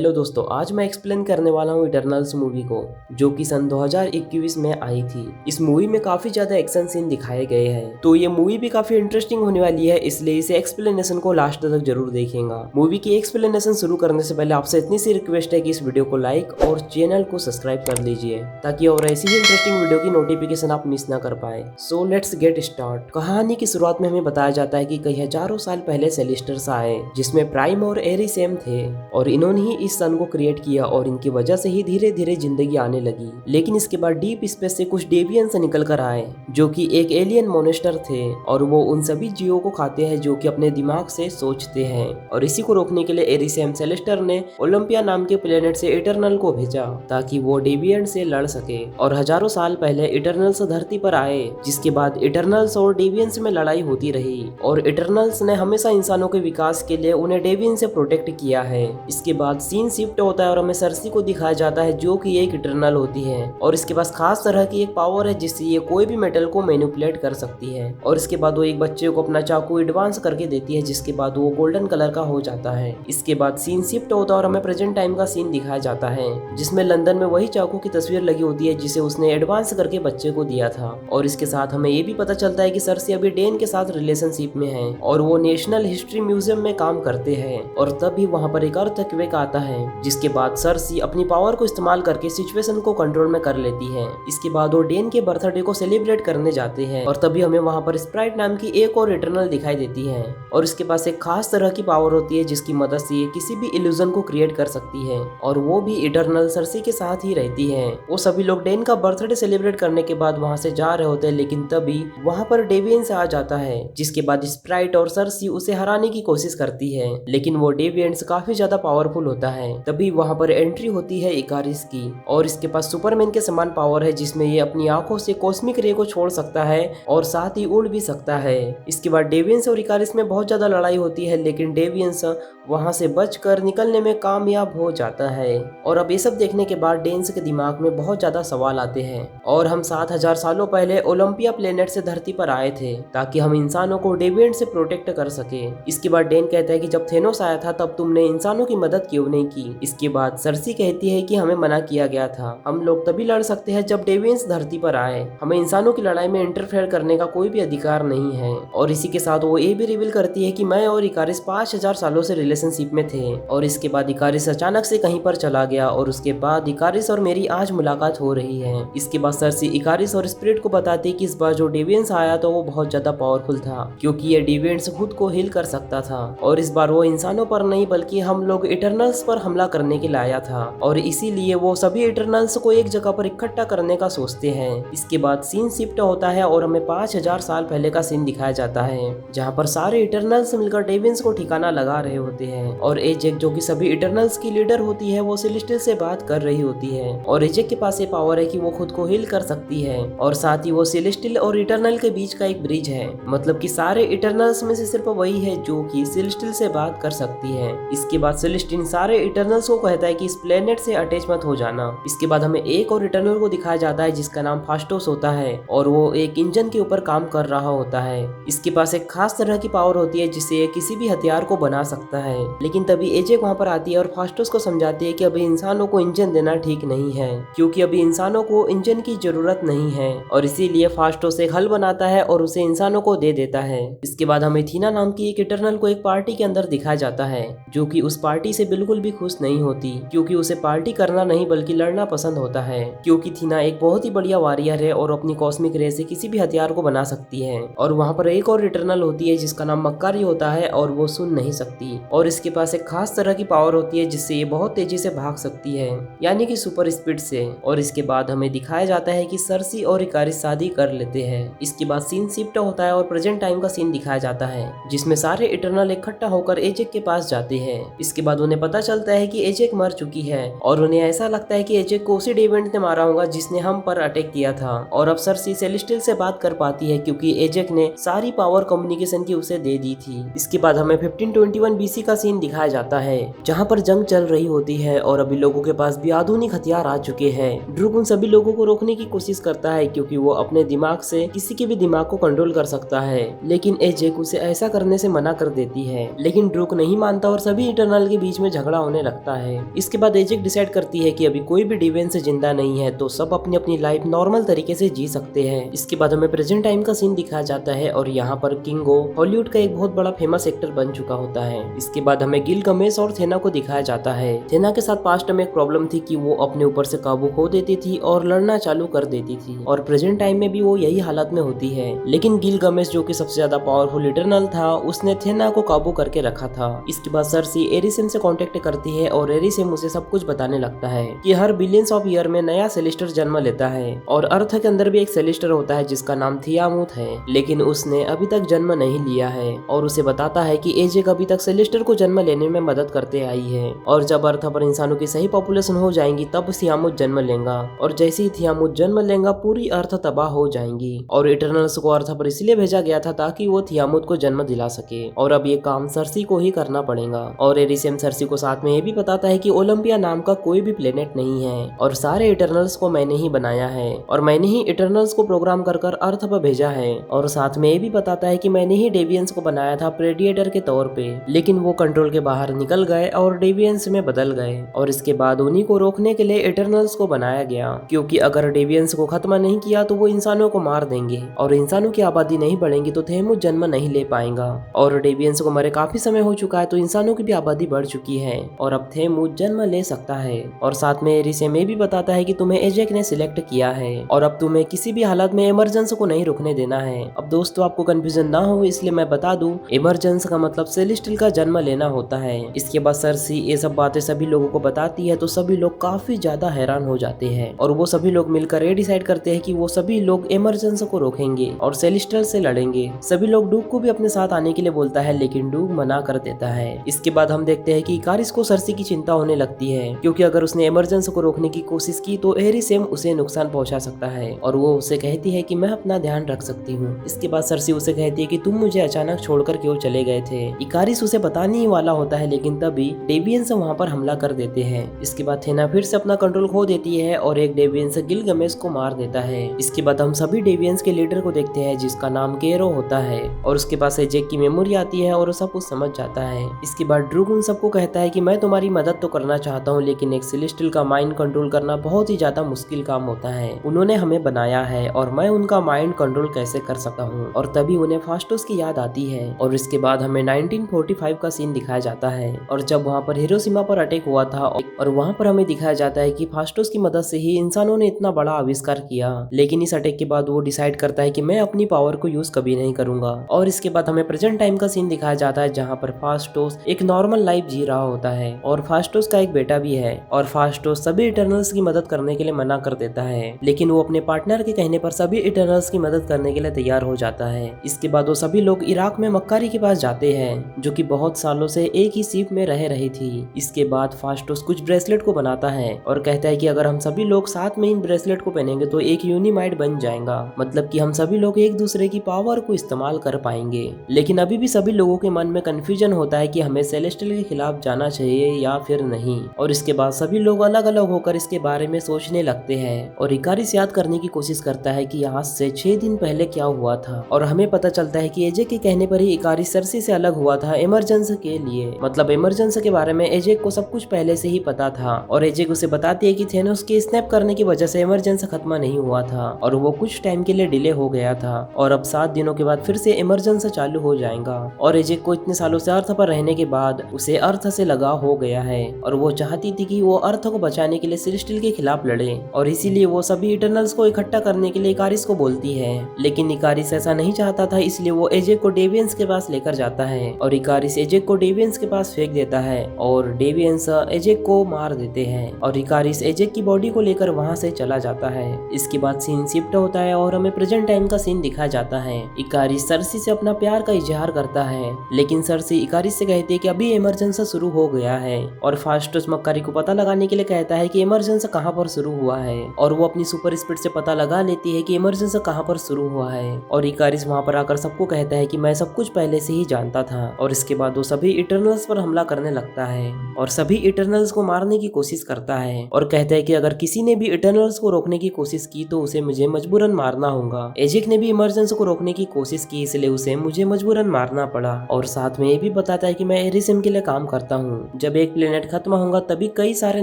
Hello दोस्तों, आज मैं एक्सप्लेन करने वाला हूँ इटरनल्स मूवी को, जो कि सन 2021 में आई थी। इस मूवी में काफी ज्यादा एक्शन सीन दिखाए गए हैं, तो ये मूवी भी काफी इंटरेस्टिंग होने वाली है, इसलिए इसे एक्सप्लेनेशन को लास्ट तक जरूर देखेगा। मूवी की एक्सप्लेनेशन शुरू करने से पहले आपसे इतनी सी रिक्वेस्ट है कि इस वीडियो को लाइक और चैनल को सब्सक्राइब कर लीजिए, ताकि और ऐसी ही इंटरेस्टिंग वीडियो की नोटिफिकेशन आप मिस ना कर पाए। So let's get start. कहानी की शुरुआत में हमें बताया जाता है कि कई हजारों साल पहले सेलेस्टर्स आए, जिसमें प्राइम और एरिसेम थे, और इन्होंने ही इस सन को क्रिएट किया और इनकी वजह से ही धीरे धीरे जिंदगी आने लगी। लेकिन इसके बाद डीप स्पेस से कुछ डेवियंस निकल कर आए, जो कि एक एलियन मोनेस्टर थे, और वो उन सभी जीवों को खाते हैं जो कि अपने दिमाग से सोचते हैं। और इसी को रोकने के लिए एरिसेम सेलेस्टर ने ओलंपिया नाम के प्लेनेट से इटरनल को भेजा, ताकि वो डेविएंट से लड़ सके। और हजारों साल पहले इटरनल्स धरती पर आए, जिसके बाद इटरनल्स और डेवियंस में लड़ाई होती रही, और इटरनल्स ने हमेशा इंसानों के विकास के लिए उन्हें डेवियन से प्रोटेक्ट किया है। इसके बाद सीन शिफ्ट होता है और हमें सरसी को दिखाया जाता है, जो कि एक इटरनल होती है, और इसके पास खास तरह की एक पावर है जिससे ये कोई भी मेटल को मैनिपुलेट कर सकती है। और इसके बाद वो एक बच्चे को अपना चाकू एडवांस करके देती है, जिसके बाद वो गोल्डन कलर का हो जाता है। इसके बाद सीन शिफ्ट होता है और हमें प्रेजेंट टाइम का सीन दिखाया जाता है, जिसमें लंदन में वही चाकू की तस्वीर लगी होती है जिसे उसने एडवांस करके बच्चे को दिया था। और इसके साथ हमें ये भी पता चलता है कि सरसी अभी डेन के साथ रिलेशनशिप में है, और वो नेशनल हिस्ट्री म्यूजियम में काम करते हैं। और तभी वहाँ पर एक अर्थक्वेक आता है, जिसके बाद सरसी अपनी पावर को इस्तेमाल करके सिचुएशन को कंट्रोल में कर लेती है। इसके बाद वो डेन के बर्थडे को सेलिब्रेट करने जाते हैं, और तभी हमें वहाँ पर स्प्राइट नाम की एक और इटरनल दिखाई देती है, और इसके पास एक खास तरह की पावर होती है जिसकी मदद से ये किसी भी इल्यूजन को क्रिएट कर सकती है। और वो भी इटरनल सरसी के साथ ही रहती है। वो सभी लोग डेन का बर्थडे सेलिब्रेट करने के बाद वहाँ से जा रहे होते हैं, लेकिन तभी वहाँ पर डेवियंस आ जाता है, जिसके बाद स्प्राइट और सरसी उसे हराने की कोशिश करती है, लेकिन वो डेवियंस काफी ज्यादा पावरफुल होता है। तभी वहाँ पर एंट्री होती है इकारिस की, और इसके पास सुपरमैन के समान पावर है, जिसमें ये अपनी आंखों से कॉस्मिक रे को छोड़ सकता है और साथ ही उड़ भी सकता है। इसके बाद डेवियंस और इकारिस में बहुत ज्यादा लड़ाई होती है, लेकिन डेवियंस वहां से बचकर निकलने में कामयाब हो जाता है। और अब ये सब देखने के बाद डेंस के दिमाग में बहुत ज्यादा सवाल आते हैं, और हम 7000 सालों पहले ओलंपिया प्लेनेट से धरती पर आए थे, ताकि हम इंसानों को डेविएंट से प्रोटेक्ट कर सके। इसके बाद डेन कहता है कि जब थेनोस आया था तब तुमने इंसानों की मदद क्यों नहीं की। इसके बाद सरसी कहती है कि हमें मना किया गया था, हम लोग तभी लड़ सकते हैं जब डेवियंस धरती पर आए, हमें इंसानों की लड़ाई में इंटरफेयर करने का कोई भी अधिकार नहीं है। और इसी के साथ वो ये भी रिवील करती है कि मैं और इकारिस 5000 सालों से रिलेशनशिप में थे, और इसके बाद इकारिस अचानक से कहीं पर चला गया, और उसके बाद इकारिस और मेरी आज मुलाकात हो रही है। इसके बाद सरसी इकारिस और स्पिरिट को बताती कि इस बार जो डेवियंस आया तो वो बहुत ज्यादा पावरफुल था, क्योंकि ये डेवियंस खुद को हील कर सकता था, और इस बार वो इंसानों पर नहीं बल्कि हम लोग इटरनल्स पर हमला करने के लिए आया था, और इसीलिए वो सभी इटरनल्स को एक जगह पर इकट्ठा करने का सोचते हैं। इसके बाद सीन शिफ्ट होता है और हमें 5000 साल पहले का सीन दिखाया जाता है, जहाँ पर सारे इटरनल्स मिलकर डेवियंस को ठिकाना लगा रहे होते हैं। और एजेक, जो कि सभी इटरनल्स की लीडर होती है, वो सेलेस्टियल से बात कर रही होती है, और एजेक के पास ये पावर है कि वो खुद को हील कर सकती है, और साथ ही वो सेलेस्टियल और इटरनल के बीच का एक ब्रिज है, मतलब कि सारे इटरनल्स में से सिर्फ वही है जो कि सेलेस्टियल से बात कर सकती है। इसके बाद सेलेस्टियल सारे इटरनल्स को कहता है कि इस प्लेनेट से अटैच मत हो जाना। इसके बाद हमें एक और इटरनल को दिखाया जाता है जिसका नाम फास्टोस होता है, और वो एक इंजन के ऊपर काम कर रहा होता है। इसके पास एक खास तरह की पावर होती है जिससे ये किसी भी हथियार को बना सकता है। लेकिन तभी एजेक वहाँ पर आती है और फास्टोस को समझाती है कि अभी इंसानों को इंजन देना ठीक नहीं है, क्योंकि अभी इंसानों को इंजन की जरूरत नहीं है, और इसीलिए फास्टोस एक हल बनाता है और उसे इंसानों को दे देता है। इसके बाद हमें थीना नाम की एक इटरनल को एक पार्टी के अंदर दिखाया जाता है, जो कि उस पार्टी से बिल्कुल भी खुश नहीं होती, क्योंकि उसे पार्टी करना नहीं बल्कि लड़ना पसंद होता है, क्योंकि थीना एक बहुत ही बढ़िया वॉरियर है और अपनी कॉस्मिक रे से किसी भी हथियार को बना सकती है। और वहाँ पर एक और इटरनल होती है जिसका नाम मक्कारी होता है, और वो सुन नहीं सकती, और इसके पास एक खास तरह की पावर होती है जिससे ये बहुत तेजी से भाग सकती है, यानी कि सुपर स्पीड से। और इसके बाद हमें दिखाया जाता है कि सरसी और इकारिस शादी कर लेते हैं। इसके बाद सीन शिफ्ट होता है और प्रेजेंट टाइम का सीन दिखाया जाता है, जिसमें सारे इटरनल इकट्ठा होकर एजेक के पास जाते हैं। इसके बाद उन्हें पता चलता है कि एजेक मर चुकी है, और उन्हें ऐसा लगता है कि एजेक को उसी डेविएंट ने मारा होगा जिसने हम पर अटैक किया था। और अब सरसी सेलेस्टियल से बात कर पाती है, क्योंकि एजेक ने सारी पावर कम्युनिकेशन की उसे दे दी थी। इसके बाद हमें 1521 बीसी का सीन दिखाया जाता है, जहाँ पर जंग चल रही होती है, और अभी लोगों के पास भी आधुनिक हथियार आ चुके हैं। ड्रूक उन सभी लोगों को रोकने की कोशिश करता है, क्योंकि वो अपने दिमाग से किसी के भी दिमाग को कंट्रोल कर सकता है, लेकिन एजेक उसे ऐसा करने से मना कर देती है। लेकिन ड्रूक नहीं मानता और सभी इटरनल के बीच में झगड़ा होने लगता है। इसके बाद एजेक डिसाइड करती है कि अभी कोई भी डेवियंस जिंदा नहीं है, तो सब अपनी अपनी लाइफ नॉर्मल तरीके से जी सकते हैं। इसके बाद हमें प्रेजेंट टाइम का सीन दिखाया जाता है और यहाँ पर किंगो हॉलीवुड का एक बहुत बड़ा फेमस एक्टर बन चुका होता है। इसके बाद हमें गिलगमेश और थेना को दिखाया जाता है। थेना के साथ पास्ट में एक प्रॉब्लम थी कि वो अपने ऊपर से काबू खो देती थी और लड़ना चालू कर देती थी, और प्रेजेंट टाइम में भी वो यही हालत में होती है। लेकिन गिलगमेश जो कि सबसे ज्यादा पावरफुल इटर्नल था, उसने थेना को काबू करके रखा था। इसके बाद सर्सी एरिसेम से कांटेक्ट करती है और एरिसेम उसे सब कुछ बताने लगता है कि हर बिलियंस ऑफ ईयर में नया सेलेस्टर जन्म लेता है और अर्थ के अंदर भी एक सेलेस्टर होता है जिसका नाम थियामुथ है, लेकिन उसने अभी तक जन्म नहीं लिया है। और उसे बताता है कि एजेक अभी तक सेलेस्टर को जन्म लेने में मदद करते आई है, और जब अर्थ पर इंसानों की सही पॉपुलेशन हो जाएंगी तब थियामुथ जन्म लेगा, और जैसे ही थियामुथ जन्म लेगा पूरी अर्थ तबाह हो जाएंगी। और इटर्नल्स को अर्थ पर इसलिए भेजा गया था ताकि वो थियामुथ को जन्म दिला सके, और अब ये काम सर्सी को ही करना पड़ेगा। और एरिसेम सर्सी को साथ में ये भी बताता है कि ओलंपिया नाम का कोई भी प्लेनेट नहीं है और सारे इटर्नल्स को मैंने ही बनाया है, और मैंने ही इटर्नल्स को प्रोग्राम कर कर अर्थ पर भेजा है। और साथ में ये भी बताता है कि मैंने ही डेवियंस को बनाया था प्रेडिएटर के तौर पे, लेकिन वो कंट्रोल के बाहर निकल गए और डेवियंस में बदल गए, और इसके बाद उन्हीं को रोकने के लिए इटर्नल्स को बनाया गया, क्योंकि अगर डेवियंस को खत्म नहीं किया तो वो इंसानों को मार देंगे, और इंसानों की आबादी नहीं बढ़ेगी तो थेमुथ जन्म नहीं ले पाएगा। और डेवियंस को मरे काफी समय हो चुका है तो इंसानों की भी आबादी बढ़ चुकी है और अब थेमुथ जन्म ले सकता है। और साथ में एरिसेम ये भी बताता है कि तुम्हें एजेक ने सिलेक्ट किया है और अब तुम्हें किसी भी हालत में इमरजेंस को नहीं रुकने देना है। अब दोस्तों आपको कंफ्यूजन ना हो इसलिए मैं बता दूं, इमरजेंस का मतलब सेलेस्टियल का जन्म लेना होता है। इसके बाद सर्सी ये सब बातें सभी लोगों को बताती है तो सभी लोग काफी ज्यादा हैरान हो जाते हैं, और वो सभी लोग मिलकर ये डिसाइड करते हैं कि वो सभी लोग इमरजेंस को रोकेंगे और सेलेस्टियल से लड़ेंगे। सभी लोग डूक को भी अपने साथ आने के लिए बोलता है, लेकिन डूक मना कर देता है। इसके बाद हम देखते हैं कि इकारिस को सर्सी की चिंता होने लगती है, क्योंकि अगर उसने इमरजेंस को रोकने की कोशिश की तो एरिसेम उसे नुकसान पहुंचा सकता है, और वो उसे कहती है कि मैं अपना ध्यान रख सकती हूँ। इसके बाद सर्सी उसे कहती है कि तुम मुझे अचानक छोड़कर क्यों चले गए थे। इकारिस उसे बताने ही वाला होता है, लेकिन तभी डेवियंस वहाँ पर हमला कर देते हैं। इसके बाद थेना फिर से अपना कंट्रोल खो देती है और एक डेवियंस गिलगमेश को मार देता है। इसके बाद हम सभी डेवियंस के लीडर को देखते हैं जिसका नाम केरो होता है, और उसके पास एजेक की मेमोरी आती है और सब कुछ समझ जाता है। इसके बाद ड्रूक उन सबको कहता है कि मैं तुम्हारी मदद तो करना चाहता हूँ, लेकिन एक सेलेस्टियल का माइंड कंट्रोल करना बहुत ही ज्यादा मुश्किल काम होता है। उन्होंने हमें बनाया है और मैं उनका माइंड कंट्रोल कैसे कर सकता हूँ। और तभी उन्हें फास्टोस की याद आती है, और इसके बाद हमें 1945 का सीन दिखाया जाता है, और जब वहाँ पर हिरोशिमा पर अटैक हुआ था, और वहाँ पर हमें दिखाया जाता है कि फास्टोस की मदद से ही इंसानों ने इतना बड़ा आविष्कार किया। लेकिन इस अटैक के बाद वो डिसाइड करता है कि मैं अपनी पावर को यूज कभी नहीं करूंगा। और इसके बाद हमें प्रेजेंट टाइम का सीन दिखाया जाता है जहाँ पर फास्टोस एक नॉर्मल लाइफ जी रहा होता है, और फास्टोस का एक बेटा भी है, और फास्टोस सभी इटर्नल्स की मदद करने के लिए मना कर देता है, लेकिन वो अपने पार्टनर के कहने पर सभी इटर्नल्स की मदद करने के लिए तैयार हो जाता है। इसके बाद वो सभी लोग इराक में मक्कारी के पास जाते हैं, जो कि बहुत सालों से एक ही शिप में रह रही थी। इसके बाद फास्टोस कुछ ब्रेसलेट को बनाता है और कहता है कि अगर हम सभी लोग साथ में इन ब्रेसलेट को पहनेंगे तो एक यूनिमाइड बन जाएगा, मतलब कि हम सभी लोग एक दूसरे की पावर को इस्तेमाल कर पाएंगे। लेकिन अभी भी सभी लोगों के मन में कंफ्यूजन होता है कि हमें सेलेस्टियल के खिलाफ जाना चाहिए या फिर नहीं। और इसके बाद सभी लोग अलग अलग होकर इसके बारे में सोचने लगते हैं, और इकारिस याद करने की कोशिश करता है कि आज से 6 दिन पहले क्या हुआ था, और हमें पता चलता है कि एजेक के कहने पर ही इकारिस सर्सी से अलग हुआ था इमरजेंस के लिए। मतलब इमरजेंस के बारे में एजेक को सब कुछ पहले से ही पता था, और एजेक उसे बताती है कि थेनोस के स्नैप करने की वजह से इमरजेंस खत्म नहीं हुआ था और वो कुछ टाइम के लिए डिले हो गया था, और अब 7 दिनों के बाद फिर से इमरजेंस चालू हो जाएगा। और एजेक को इतने सालों से अर्थ पर रहने के बाद उसे अर्थ से लगाव हो गया है, और वो चाहती थी कि वो अर्थ को बचाने के लिए सेलेस्टियल के खिलाफ लड़े, और इसीलिए वो सभी इटर्नल्स को इकट्ठा करने के लिए इकारिस को बोलती है। लेकिन इकारिस ऐसा नहीं चाहता था, इसलिए वो एजेक को डेवियंस के पास लेकर जाता है, और इकारिस एजेक को डेवियंस के पास फेंक देता है, और डेवियंस एजेक को मार देते हैं, और इकारिस एजेक की बॉडी को लेकर वहां से चला जाता है। इसके बाद सीन शिफ्ट होता है और हमें प्रेजेंट टाइम का सीन दिखाया जाता है। इकारिस सर्सी से अपना प्यार का इजहार करता है, लेकिन सर्सी इकारिस से कहती है कि अभी इमरजेंसी शुरू हो गया है, और फास्टोस मक्कारी को पता लगाने के लिए कहता है कि इमरजेंसी कहां पर शुरू हुआ है, और वो अपनी सुपर स्पीड से पता लगा लेती है कि इमरजेंसी कहां पर शुरू हुआ है। और इकारिस वहां पर आकर सबको कहता है कि मैं सब कुछ पहले से ही जानता था, और इसके बाद वो सभी इटर्नल्स पर हमला करने लगता है और सभी इटर्नल्स को मारने की कोशिश करता है, और कहता है कि अगर किसी ने भी इटर्नल्स को रोकने की कोशिश की तो उसे मुझे मजबूरन मारना होगा। एजेक ने भी इमरजेंसी को रोकने की कोशिश की, इसलिए उसे मुझे मजबूरन मारना पड़ा, और साथ में ये भी बताता है कि मैं एरिसेम के लिए काम करता हूँ, जब एक प्लेनेट खत्म होगा तभी कई सारे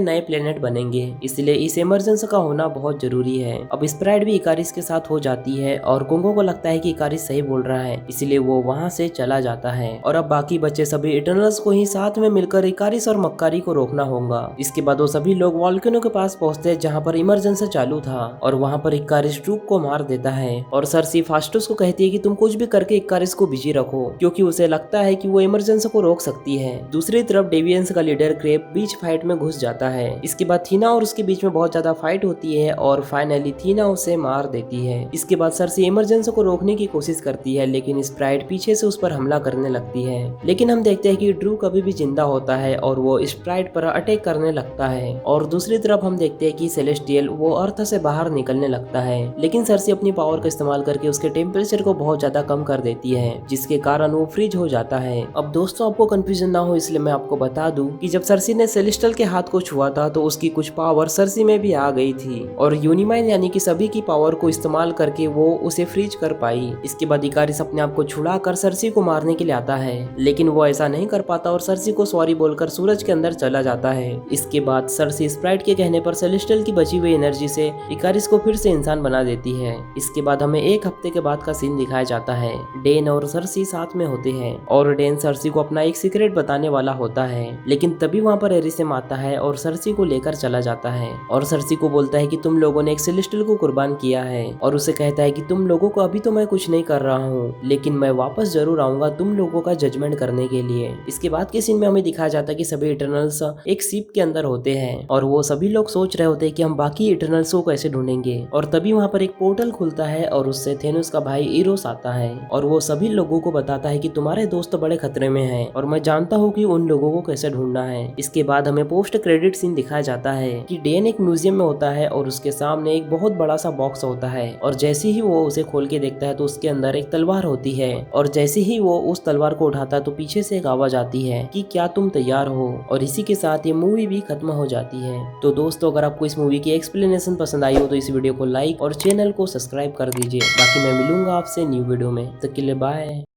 नए प्लेनेट बनेंगे, इसलिए इस इमरजेंसी का होना बहुत जरूरी है। अब स्प्राइट भी इकारिस के साथ हो जाती है और कोंगो को लगता है कि इकारिस सही बोल रहा है, इसलिए वो वहाँ से चला जाता है। और अब बाकी बच्चे सभी इटर्नल्स को ही साथ में मिलकर इकारिस और मक्कारी को रोकना होगा। इसके बाद वो सभी लोग वॉल्केनो के पास पहुंचते हैं जहाँ पर इमरजेंसी चालू था, और वहाँ पर इकारिस ट्रूप को मार देता है। और सरसी फास्टस को कहती है कि तुम कुछ भी करके इकारिस को बिजी रखो, क्योंकि उसे लगता है कि वो इमरजेंसी को रोक सकती है। दूसरी तरफ डेवियंस का लीडर क्रेप बीच फाइट में घुस जाता है। इसके बाद थीना और उसके बीच में बहुत ज्यादा फाइट होती है और फाइनली थीना उसे मार देती है। इसके बाद सरसी इमरजेंसी को रोकने की कोशिश करती है, लेकिन स्प्राइट पीछे से उस पर हमला करने लगती है। लेकिन हम देखते हैं कि ड्रू कभी भी जिंदा होता है और वो स्प्राइट पर अटैक करने लगता है। और दूसरी तरफ हम देखते हैं कि सेलेस्टियल वो अर्थ से बाहर निकलने लगता है, लेकिन सरसी अपनी पावर का इस्तेमाल करके उसके टेम्परेचर को बहुत ज्यादा कम कर देती है, जिसके कारण वो फ्रीज हो जाता है। अब दोस्तों आपको कंफ्यूजन ना हो इसलिए मैं आपको बता दूं कि जब सरसी ने सेलेस्टियल के हाथ को छुआ था तो उसकी कुछ पावर सरसी में भी आ गई थी, और यूनिमाइन यानी कि सभी की पावर को इस्तेमाल करके वो उसे फ्रीज कर पाई। इसके बाद इकारिस अपने आप को छुड़ाकर सरसी को मारने के लिए आता है, लेकिन वो ऐसा नहीं कर पाता और सरसी को सॉरी बोलकर सूरज के अंदर चला जाता है। इसके बाद सरसी स्प्राइट के कहने पर सेलेस्टियल की बची हुई एनर्जी से इकारिस को फिर से इंसान बना देती है। इसके बाद हमें एक हफ्ते के बाद का सीन दिखाया जाता है। डेन और सरसी साथ में होते हैं और डेन सरसी को अपना एक सीक्रेट बताने वाला होता है, लेकिन तभी वहाँ पर एरिसेम आता है और सरसी को लेकर चला जाता है और सरसी को बोलता है कि तुम लोगों ने एक सेलेस्टियल को कुर्बान किया है, और उसे कहता है कि तुम लोगों को अभी तो मैं कुछ नहीं कर रहा हूँ, लेकिन मैं वापस जरूर आऊंगा तुम लोगों का जजमेंट करने के लिए। इसके बाद के सीन में हमें दिखाया जाता है कि सभी इटर्नल्स एक शिप के अंदर होते हैं और वो सभी लोग सोच रहे होते हैं कि हम बाकी इटर्नल्स को कैसे ढूंढेंगे। और तभी वहाँ पर एक पोर्टल खुलता है और उससे थेनोस का भाई इरोस आता है और वो सभी लोगों को बताता है कि तुम्हारे दोस्त बड़े खतरे में हैं और मैं जानता हूँ कि उन लोगों को कैसे ढूंढना है। इसके बाद हमें पोस्ट क्रेडिट सीन दिखाया जाता है कि डेन एक म्यूजियम में होता है और उसके सामने एक बहुत बड़ा सा बॉक्स होता है, और जैसे ही वो उसे खोल के देखता है तो उसके अंदर एक तलवार होती है, और जैसे ही वो उस तलवार को उठाता है तो पीछे से एक आवाज आती है कि क्या तुम तैयार हो। और इसी के साथ ये मूवी भी खत्म हो जाती है। तो दोस्तों अगर आपको इस मूवी की एक्सप्लेनेशन पसंद आई हो तो इस वीडियो को लाइक और चैनल को सब्सक्राइब कर दीजिए। बाकी मैं मिलूंगा आपसे न्यू वीडियो में, तब के लिए बाय।